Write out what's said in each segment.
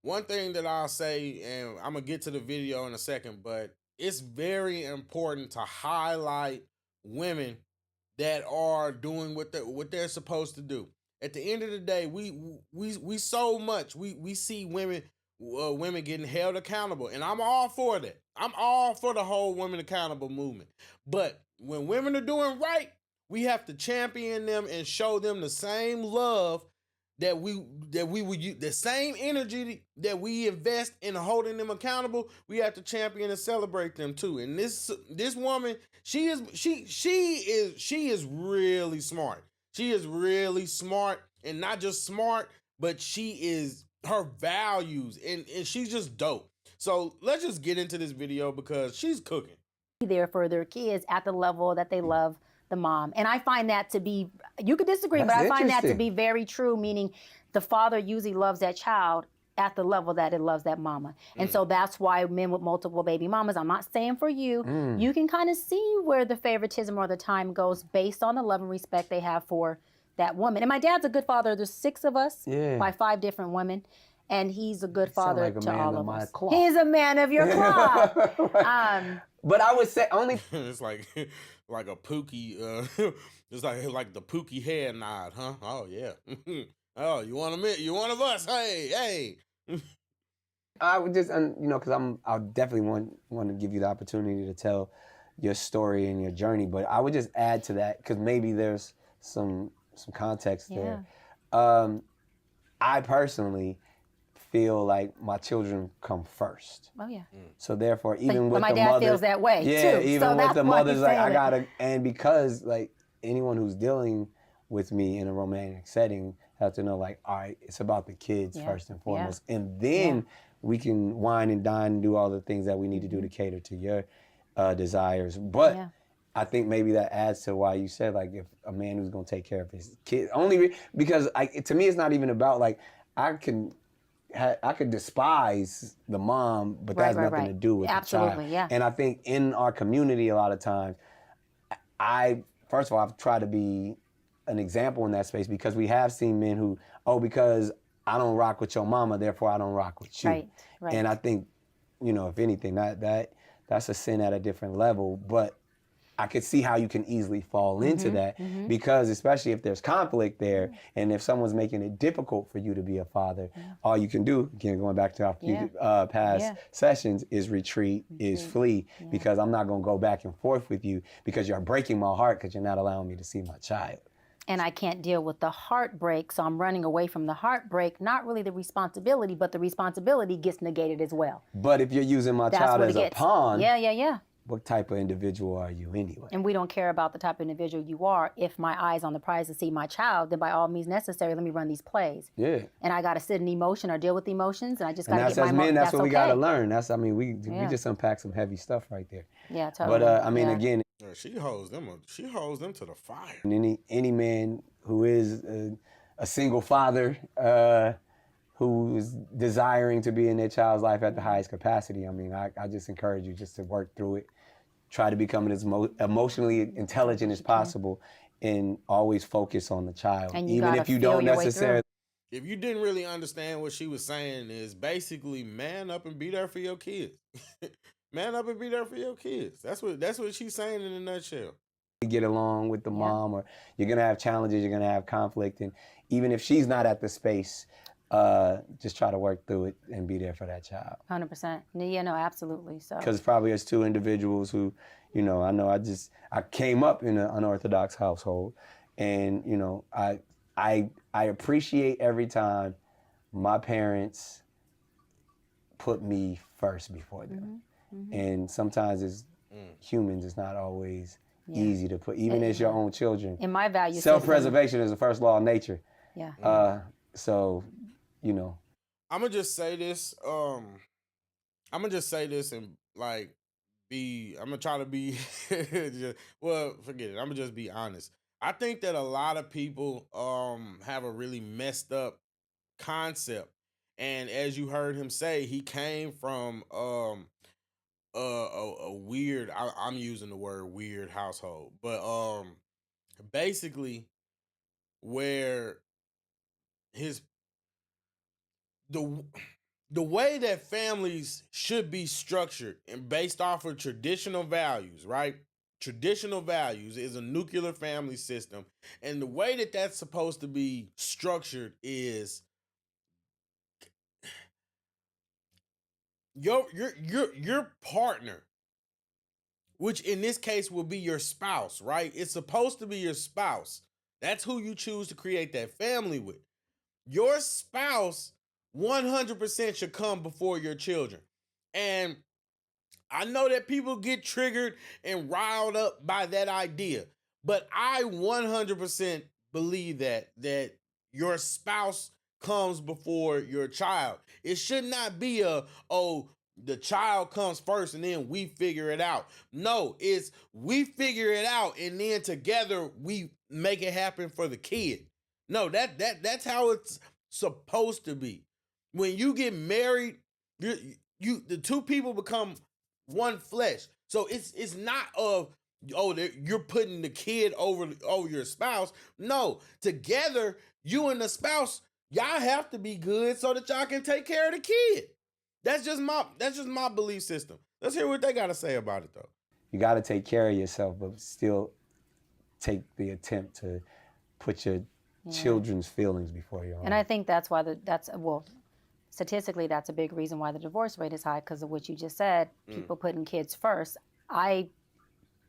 one thing that I'll say, and I'm gonna get to the video in a second, but it's very important to highlight women that are doing what they're supposed to do. At the end of the day, we so much we see women getting held accountable, and I'm all for that. I'm all for the whole women accountable movement. But when women are doing right, we have to champion them and show them the same love that we would use, the same energy that we invest in holding them accountable. We have to champion and celebrate them too. And this woman, she is really smart. She is really smart, and not just smart, but she is her values, and she's just dope. So let's just get into this video because she's cooking. There for their kids at the level that they love the mom. And I find that to be, you could disagree, That's but I find that to interesting. be very true, meaning the father usually loves that child at the level that it loves that mama. And so that's why men with multiple baby mamas, I'm not saying for you, you can kind of see where the favoritism or the time goes based on the love and respect they have for that woman. And my dad's a good father. There's 6 of us by 5 different women. And he's a good father like a to man all of of my us. cloth. He's a man of your cloth. But I would say only It's like a Pookie, it's like the Pookie head nod, huh? Oh yeah. Oh, you want one of us? Hey. I would just, because I definitely want to give you the opportunity to tell your story and your journey. But I would just add to that because maybe there's some context there. I personally feel like my children come first. Oh yeah. So therefore, even with my the dad mother, feels that way yeah, too. even So with that's the why mothers, he's like saying I it. gotta, and because like anyone who's dealing with me in a romantic setting have to know, like, all right, it's about the kids first and foremost, and then we can wine and dine and do all the things that we need to do to cater to your desires. But I think maybe that adds to why you said, like, if a man who's gonna take care of his kid, because to me it's not even about like I could despise the mom, but that has nothing to do with the child. Yeah. And I think in our community, a lot of times, first of all, I've tried to be an example in that space because we have seen men who, because I don't rock with your mama, therefore I don't rock with you. Right. And I think, if anything, that's a sin at a different level. But I could see how you can easily fall into that because especially if there's conflict there and if someone's making it difficult for you to be a father, all you can do, again, going back to our past sessions, is retreat, is flee, because I'm not going to go back and forth with you because you're breaking my heart because you're not allowing me to see my child. And I can't deal with the heartbreak, so I'm running away from the heartbreak, not really the responsibility, but the responsibility gets negated as well. But if you're using my child as a pawn, yeah. What type of individual are you anyway? And we don't care about the type of individual you are. If my eye's on the prize to see my child, then by all means necessary, let me run these plays. Yeah. And I got to sit in emotion or deal with emotions, and I just got to get my emotions. Men, that's what we got to learn. We Yeah. just unpacked some heavy stuff right there. Yeah, totally. But again, She holds them to the fire. And any man who is a single father who is desiring to be in their child's life at the highest capacity, I just encourage you just to work through it. Try to become as emotionally intelligent as possible and always focus on the child. And even if you don't necessarily. If you didn't really understand what she was saying, is basically man up and be there for your kids. Man up and be there for your kids. That's what she's saying in a nutshell. Get along with the mom, or you're gonna have challenges, you're gonna have conflict, and even if she's not at the space, just try to work through it and be there for that child. 100%. Yeah, no, absolutely. So because probably as 2 individuals who, I know I came up in an unorthodox household, and I appreciate every time my parents put me first before them. And sometimes as humans, it's not always easy to put, even as your own children. In my value self-preservation is the first law of nature. Yeah. So, I'm gonna just say this. And like I'm gonna try to be. Well, forget it. I'm gonna just be honest. I think that a lot of people have a really messed up concept, and as you heard him say, he came from a weird. I'm using the word weird household, but basically where the the way that families should be structured and based off of traditional values, right? Traditional values is a nuclear family system. And the way that that's supposed to be structured is your partner, which in this case will be your spouse, right? It's supposed to be your spouse. That's who you choose to create that family with. Your spouse 100% should come before your children. And I know that people get triggered and riled up by that idea, but I 100% believe that your spouse comes before your child. It should not be the child comes first and then we figure it out. No, it's we figure it out and then together we make it happen for the kid. No, that's how it's supposed to be. When you get married, the two people become one flesh. So it's not you're putting the kid over your spouse. No, together you and the spouse, y'all have to be good so that y'all can take care of the kid. That's just my belief system. Let's hear what they got to say about it though. You got to take care of yourself, but still take the attempt to put your children's feelings before your own. And I think that's why statistically, that's a big reason why the divorce rate is high, because of what you just said, people putting kids first. I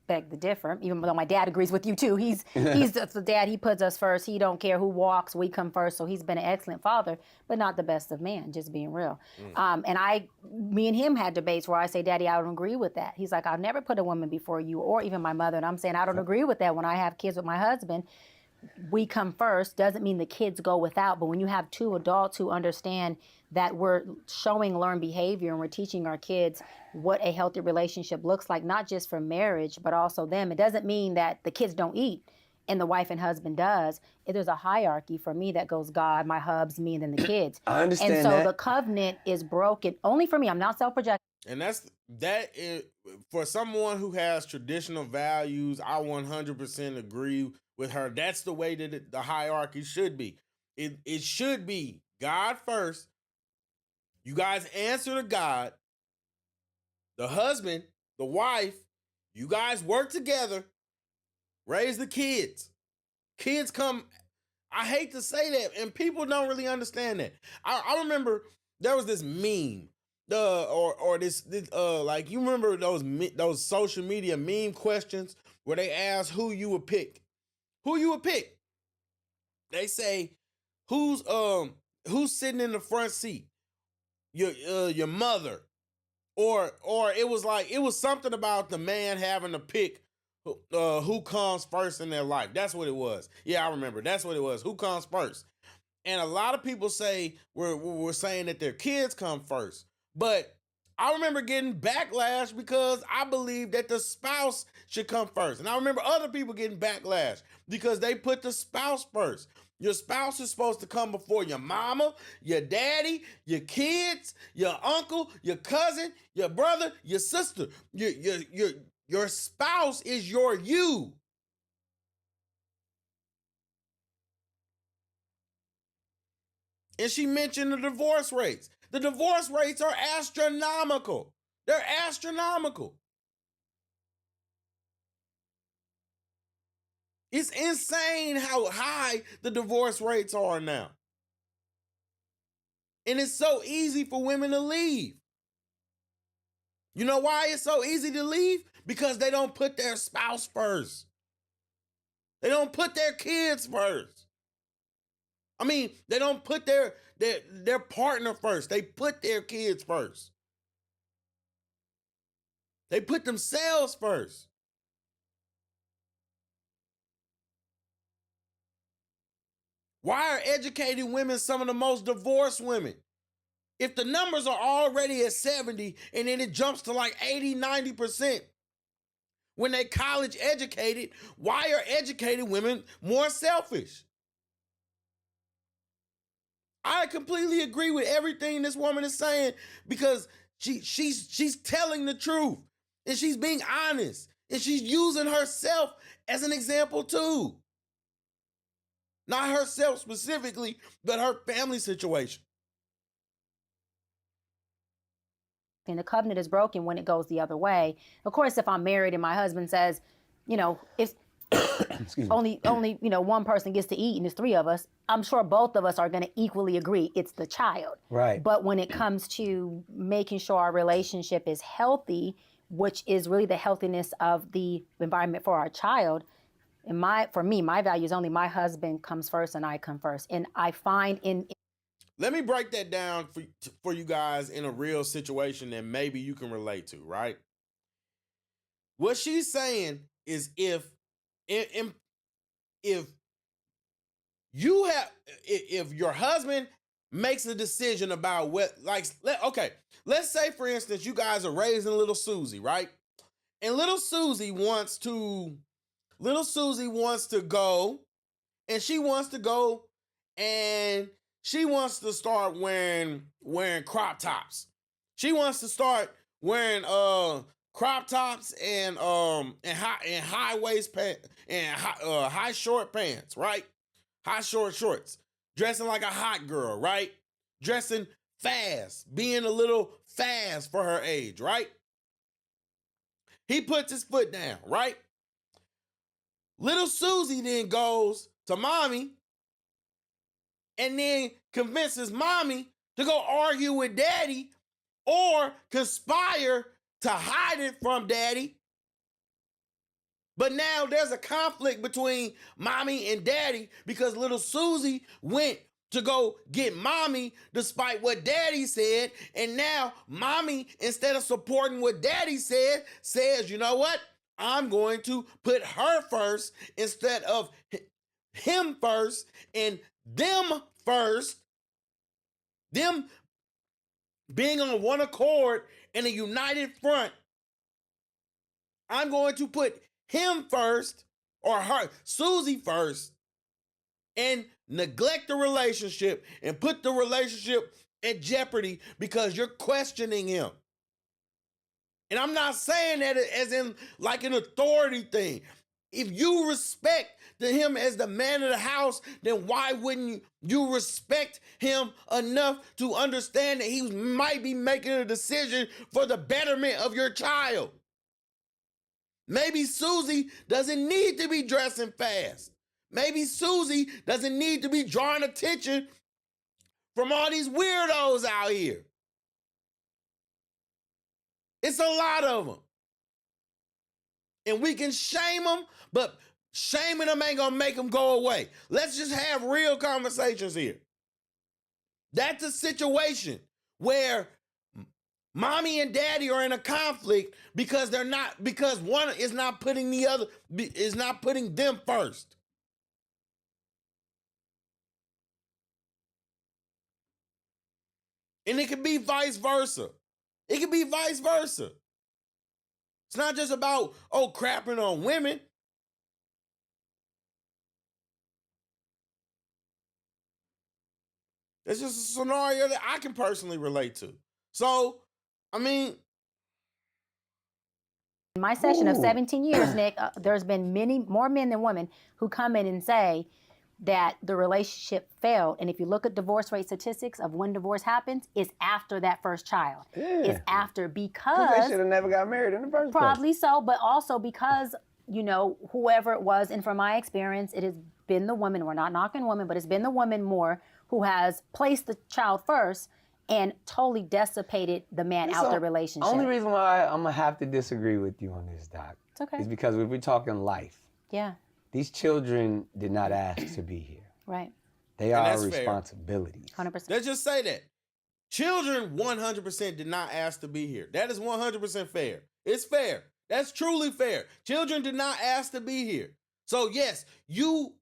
beg to differ, even though my dad agrees with you too. He's the dad, he puts us first. He don't care who walks, we come first. So he's been an excellent father, but not the best of man, just being real. And me and him had debates where I say, Daddy, I don't agree with that. He's like, I'll never put a woman before you or even my mother. And I'm saying, I don't agree with that. When I have kids with my husband, we come first. Doesn't mean the kids go without, but when you have two adults who understand that we're showing learned behavior and we're teaching our kids what a healthy relationship looks like, not just for marriage, but also them. It doesn't mean that the kids don't eat and the wife and husband does. There's a hierarchy for me that goes God, my hubs, me, and then the kids. I understand and so that. the covenant is broken only for me. I'm not self-projecting. And that is for someone who has traditional values. I 100% agree with her. That's the way that the hierarchy should be. It should be God first. You guys answer to God. The husband, the wife, you guys work together, raise the kids. Kids come. I hate to say that, and people don't really understand that. I remember there was this meme, like you remember those social media meme questions where they ask who you would pick. Who you would pick? They say, who's sitting in the front seat? Your mother, or it was something about the man having to pick who comes first in their life. That's what it was. Yeah, I remember. That's what it was. Who comes first? And a lot of people say we're saying that their kids come first, but I remember getting backlash because I believe that the spouse should come first. And I remember other people getting backlash because they put the spouse first. Your spouse is supposed to come before your mama, your daddy, your kids, your uncle, your cousin, your brother, your sister. Your spouse is your you. And she mentioned the divorce rates. The divorce rates are astronomical. They're astronomical. It's insane how high the divorce rates are now. And it's so easy for women to leave. You know why it's so easy to leave? Because they don't put their spouse first. They don't put their kids first. I mean, they don't put their partner first. They put their kids first. They put themselves first. Why are educated women some of the most divorced women? If the numbers are already at 70 and then it jumps to like 80, 90% when they college educated, why are educated women more selfish? I completely agree with everything this woman is saying because she's telling the truth and she's being honest and she's using herself as an example too. Not herself specifically, but her family situation. and the covenant is broken when it goes the other way. Of course, if I'm married and my husband says, you know, if only you know, one person gets to eat and there's three of us, I'm sure both of us are going to equally agree it's the child. Right. But when it comes to making sure our relationship is healthy, which is really the healthiness of the environment for our child, and for me, my value is only my husband comes first and I come first. And I find let me break that down for you guys in a real situation that maybe you can relate to, right? What she's saying is if your husband makes a decision about let's say for instance you guys are raising little Susie, right? And little Susie wants to go, and she wants to start wearing crop tops. She wants to start wearing crop tops and high waist pants and high short pants, right? High short shorts. Dressing like a hot girl, right? Dressing fast, being a little fast for her age, right? He puts his foot down, right? Little Susie then goes to mommy and then convinces mommy to go argue with daddy or conspire to hide it from daddy. But now there's a conflict between mommy and daddy because little Susie went to go get mommy despite what daddy said. And now mommy, instead of supporting what daddy said, says, you know what? I'm going to put her first instead of him first and them first. Them being on one accord in a united front. I'm going to put him first or her, Susie first, and neglect the relationship and put the relationship at jeopardy because you're questioning him. And I'm not saying that as in like an authority thing. If you respect him as the man of the house, then why wouldn't you respect him enough to understand that he might be making a decision for the betterment of your child? Maybe Susie doesn't need to be dressing fast. Maybe Susie doesn't need to be drawing attention from all these weirdos out here. It's a lot of them. And we can shame them, but shaming them ain't gonna make them go away. Let's just have real conversations here. That's a situation where mommy and daddy are in a conflict because one is not putting them first. And it could be vice versa. It could be vice versa. It's not just about, crapping on women. It's just a scenario that I can personally relate to. So, I mean, in my session of 17 years, Nick, there's been many more men than women who come in and say that the relationship failed. And if you look at divorce rate statistics of when divorce happens, it's after that first child. Yeah. It's after because they should have never got married in the first place. Probably so, but also because, whoever it was, and from my experience, it has been the woman, we're not knocking women, but it's been the woman more who has placed the child first and totally dissipated the man out the relationship. Only reason why I'm going to have to disagree with you on this, Doc, it's okay, is because if we're talking life, yeah, these children did not ask to be here. Right. They are our responsibilities. 100%. Let's just say that. Children 100% did not ask to be here. That is 100% fair. It's fair. That's truly fair. Children did not ask to be here. So yes, you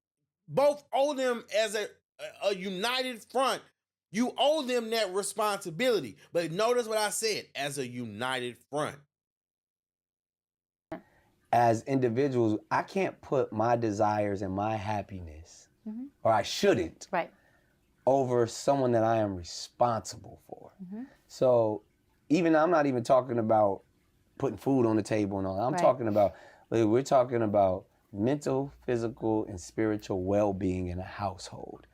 both owe them as a united front. You owe them that responsibility. But notice what I said, as a united front. As individuals, I can't put my desires and my happiness, or I shouldn't, right, over someone that I am responsible for. So I'm not even talking about putting food on the table and all that. I'm talking about, we're talking about mental, physical, and spiritual well-being in a household.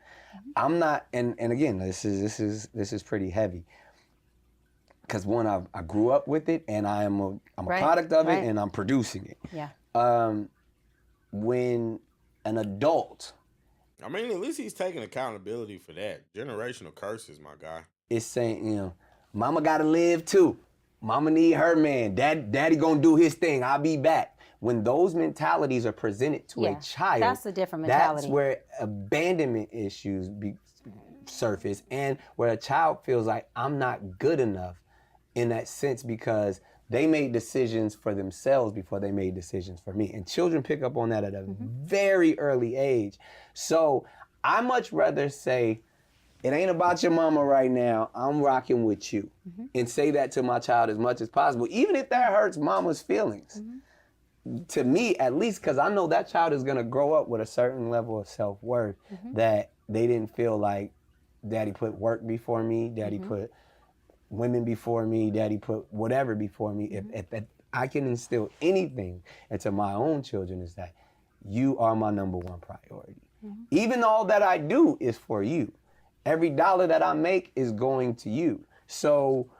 I'm not, and again, this is pretty heavy. because one, I grew up with it, and I'm a Right, product of right. it, and I'm producing it. Yeah. When an adult I mean, at least he's taking accountability for that. Generational curses, my guy. is saying, you know, mama gotta live too. Mama need her man. Daddy gonna do his thing. I'll be back. When those mentalities are presented to a child, that's a different mentality. That's where abandonment issues surface, and where a child feels like I'm not good enough in that sense because they made decisions for themselves before they made decisions for me. And children pick up on that at a very early age. So I much rather say, it ain't about your mama right now. I'm rocking with you. And say that to my child as much as possible, even if that hurts mama's feelings. To me, at least, because I know that child is going to grow up with a certain level of self-worth that they didn't feel like daddy put work before me, daddy put women before me, daddy put whatever before me. If I can instill anything into my own children, is that you are my number one priority. Even all that I do is for you. Every dollar that I make is going to you. So,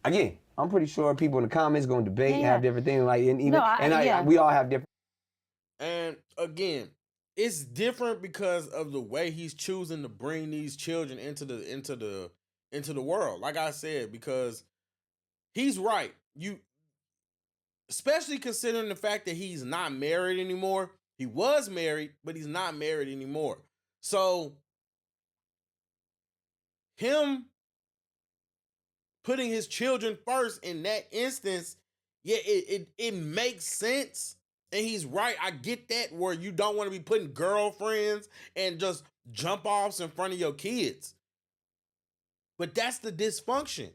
again, I'm pretty sure people in the comments going to debate, have different things, like, and even we all have different. And again, it's different because of the way he's choosing to bring these children into the world. Like I said, because he's right. You, especially considering the fact that he's not married anymore. He was married, but he's not married anymore. So him putting his children first in that instance, yeah, it makes sense. And he's right. I get that, where you don't want to be putting girlfriends and just jump offs in front of your kids. But that's the dysfunction.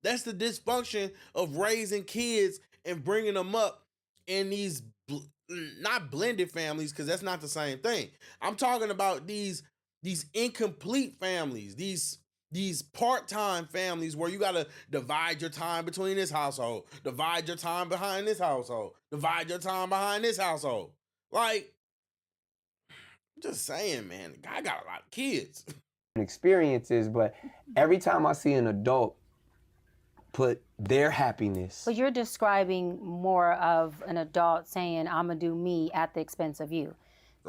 That's the dysfunction of raising kids and bringing them up in these not blended families, because that's not the same thing. I'm talking about these incomplete families, these part-time families where you got to divide your time between this household, divide your time behind this household, divide your time behind this household. Like, I'm just saying, man, the guy got a lot of kids. Experiences, but every time I see an adult put their happiness. But you're describing more of an adult saying, I'm going to do me at the expense of you.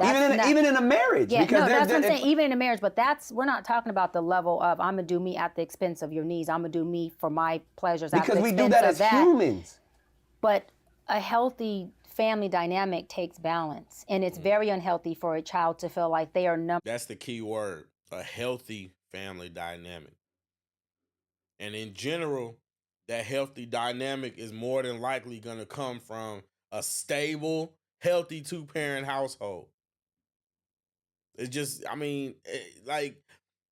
Even in a marriage. Yeah, because that's what I'm saying. Even in a marriage, but we're not talking about the level of I'm going to do me at the expense of your needs. I'm going to do me for my pleasures at the expense of that. Because we do that as humans. But a healthy family dynamic takes balance. And it's very unhealthy for a child to feel like they are number. That's the key word, a healthy family dynamic. And in general, that healthy dynamic is more than likely going to come from a stable, healthy two-parent household. It's just, I mean, like,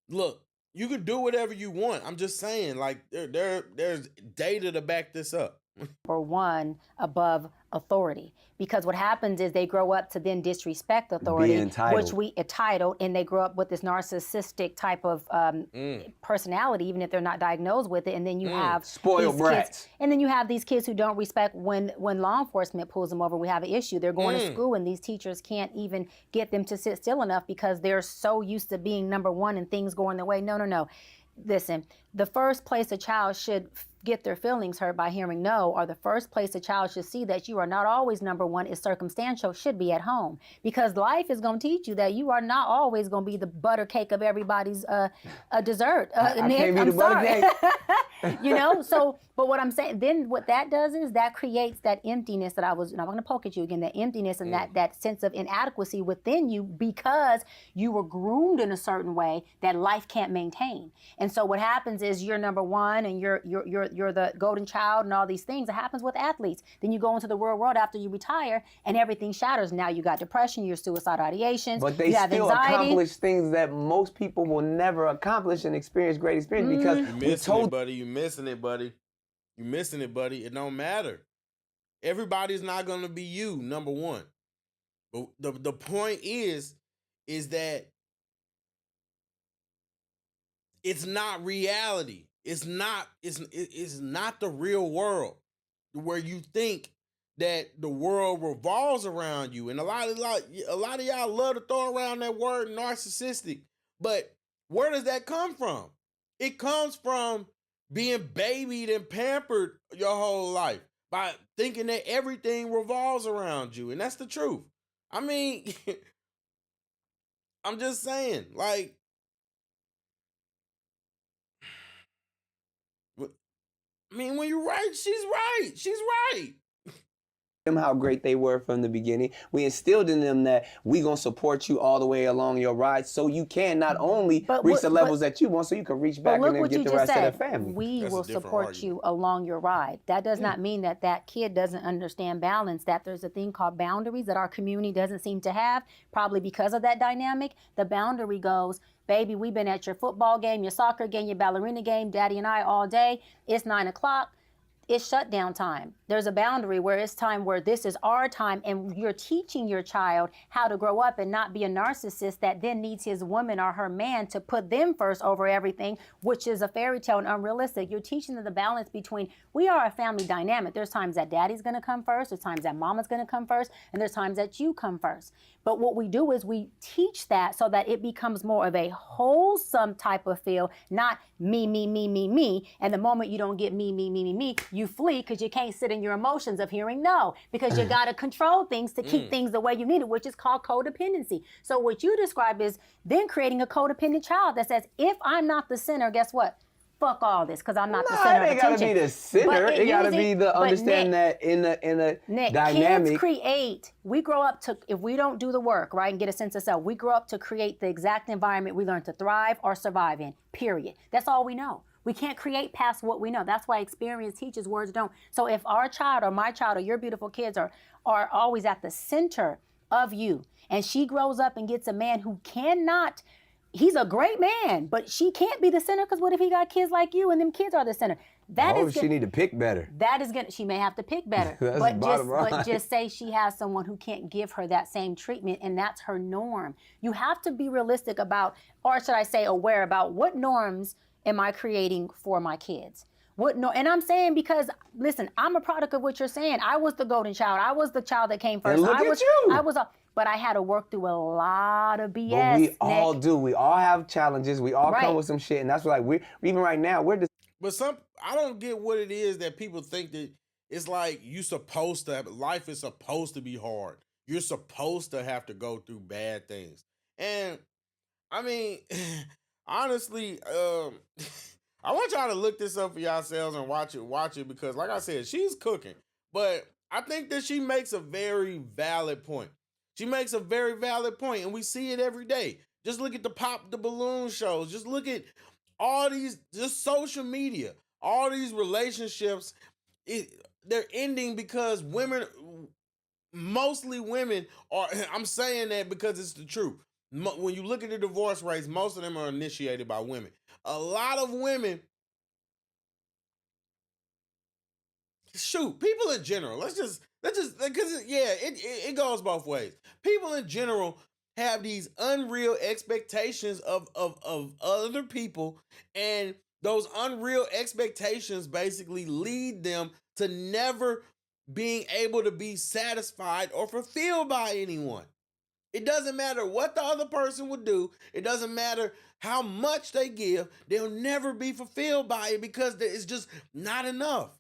look, you can do whatever you want. I'm just saying, like, there's data to back this up. Or one above authority, because what happens is they grow up to then disrespect authority, which we entitled, and they grow up with this narcissistic type of personality, even if they're not diagnosed with it. And then you have spoiled brats, kids, and then you have these kids who don't respect when law enforcement pulls them over. We have an issue. They're going to school, and these teachers can't even get them to sit still enough because they're so used to being number one and things going their way. No. Listen, the first place a child should get their feelings hurt by hearing no, or the first place a child should see that you are not always number one is circumstantial, should be at home. Because life is going to teach you that you are not always going to be the butter cake of everybody's dessert. Nick, I'm sorry. You know, so, but what I'm saying, then what that does is that creates that emptiness that and I'm going to poke at you again, that emptiness and that sense of inadequacy within you because you were groomed in a certain way that life can't maintain. And so what happens is you're number one and you're the golden child and all these things. It happens with athletes. Then you go into the real world after you retire and everything shatters. Now you got depression, your suicidal ideations, but they you have still anxiety. Accomplish things that most people will never accomplish and experience great experience because You're missing it, buddy. You're missing it, buddy. It don't matter. Everybody's not going to be you, number one. But the point is that it's not reality. It's not the real world where you think that the world revolves around you. And a lot of y'all love to throw around that word narcissistic. But where does that come from? It comes from being babied and pampered your whole life by thinking that everything revolves around you. And that's the truth. I mean, I'm just saying, like, I mean, when you're right, she's right. She's right. Them how great they were from the beginning. We instilled in them that we gonna support you all the way along your ride, so you can not only reach the levels that you want, so you can reach back and then get the rest of the family. We will support you along your ride. That does not mean that that kid doesn't understand balance, that there's a thing called boundaries that our community doesn't seem to have, probably because of that dynamic. The boundary goes, baby, we've been at your football game, your soccer game, your ballerina game, daddy and I all day. It's 9 o'clock. It's shutdown time. There's a boundary where it's time where this is our time, and you're teaching your child how to grow up and not be a narcissist that then needs his woman or her man to put them first over everything, which is a fairy tale and unrealistic. You're teaching them the balance between, we are a family dynamic. There's times that daddy's gonna come first, there's times that mama's gonna come first, and there's times that you come first. But what we do is we teach that so that it becomes more of a wholesome type of feel, not me, me, me, me, me. And the moment you don't get me, me, me, me, me, you flee because you can't sit in your emotions of hearing no, because you got to control things to keep things the way you need it, which is called codependency. So what you describe is then creating a codependent child that says, if I'm not the center, guess what? Fuck all this, because I'm not the center of attention. It gotta be the center. It gotta be the understanding that in a dynamic. Kids create. We grow up to, if we don't do the work, right, and get a sense of self, we grow up to create the exact environment we learn to thrive or survive in, period. That's all we know. We can't create past what we know. That's why experience teaches, words don't. So if our child or my child or your beautiful kids are always at the center of you, and she grows up and gets a man who cannot, he's a great man, but she can't be the center, because what if he got kids like you and them kids are the center? She need to pick better. She may have to pick better. But just say she has someone who can't give her that same treatment, and that's her norm. You have to be realistic about, or should I say aware about, what norms am I creating for my kids? And I'm saying, because listen, I'm a product of what you're saying. I was the golden child. I was the child that came first. And look at you. But I had to work through a lot of BS. But we all do. We all have challenges. We all come with some shit, and that's why, like, even right now we're just. But I don't get what it is that people think that it's like life is supposed to be hard. You're supposed to have to go through bad things. And I mean, honestly, I want y'all to look this up for yourselves and watch it, because like I said, she's cooking. But I think that she makes a very valid point. She makes a very valid point, and we see it every day. Just look at the Pop the Balloon shows. Just look at all these, just social media, all these relationships. They're ending because mostly women are, I'm saying that because it's the truth. When you look at the divorce rates, most of them are initiated by women. A lot of women, people in general, because it goes both ways. People in general have these unreal expectations of other people, and those unreal expectations basically lead them to never being able to be satisfied or fulfilled by anyone. It doesn't matter what the other person would do. It doesn't matter how much they give. They'll never be fulfilled by it because it's just not enough.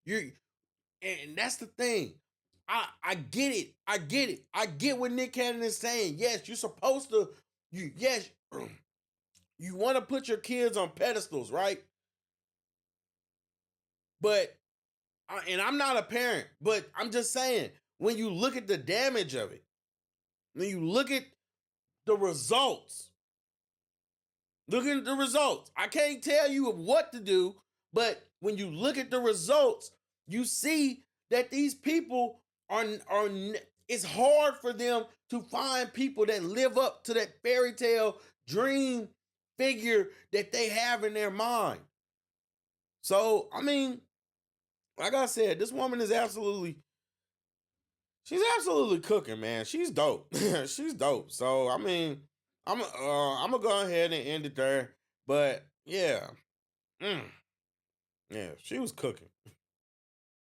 And that's the thing. I get it. I get what Nick Cannon is saying. Yes, you're supposed to. You want to put your kids on pedestals, right? But, and I'm not a parent, but I'm just saying, when you look at the damage of it, when you look at the results, I can't tell you what to do, but when you look at the results, you see that these people it's hard for them to find people that live up to that fairy tale dream figure that they have in their mind. So, I mean, like I said, this woman is she's absolutely cooking, man. She's dope. She's dope. So, I mean, I'm gonna go ahead and end it there. But yeah. Yeah, she was cooking.